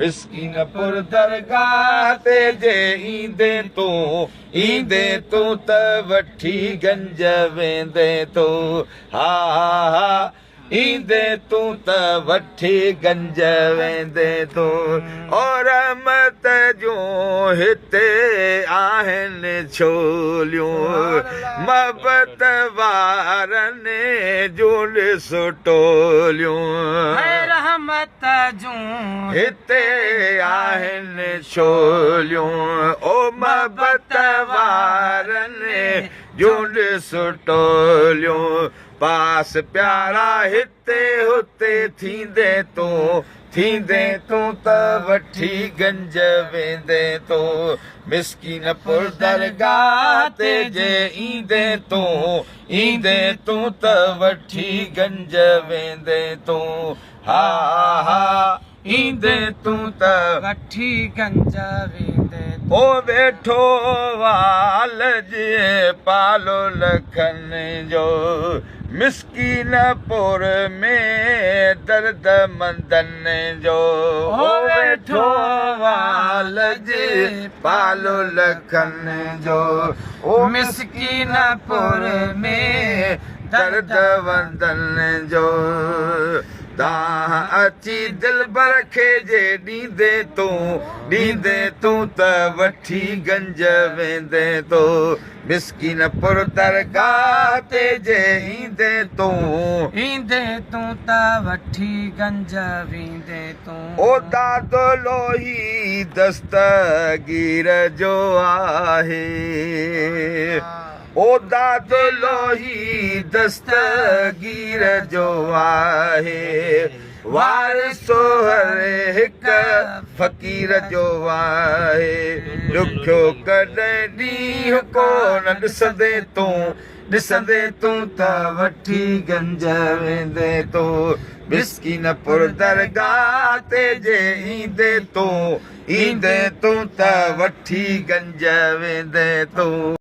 मिस्कीनपुर दरगाह ते जे ईंदे तूं त वठी गंज वेंदे तो हा हा ईंदे तूं त वठी गंज वेंदे तो और रहमत जूं हिते आहिनि छोलियूं मोहबत वारनि जूं ॾिसो टोलियूं रहमत जूं हिते आहिनि छोलियूं ओ मोहबत वारनि जूं ॾिसो टोलियूं पास प्यारा हिते हुते थींदे तूं त वठी गंज वेंदे तो मिस्कीनपुर दरगाह ते जे ईंदे तूं त वठी गंज वेंदे तो हा हा ईंदे तूं त वठी गंज वेंदे ओ वेठो वाल जे पालो लखन जो मिस्कीनपुर में दर्द मंदन जो ओ वेठो वाल जे पालो लखन जो ओ मिस्कीनपुर में दर्द वंदन जो दाह अची दिलबर खे जे ॾींदे तूं त वठी गंज वेंदे तो मिस्कीनपुर दरगाह ते जे ईंदे तूं त वठी गंज वेंदे तूं ओ दादो लोही दस्तगीर जो आहे ओ दादो लोही दस्तगीर जो आहे वारिसो हर हिक फ़कीर जो आहे ॾुखियो कॾहिं ॾींहुं कोन ॾिसंदे तूं त वठी गंज वेंदे तो मिस्कीनपुर दरगाह ते जे ईंदे तूं त वठी गंज वेंदे तो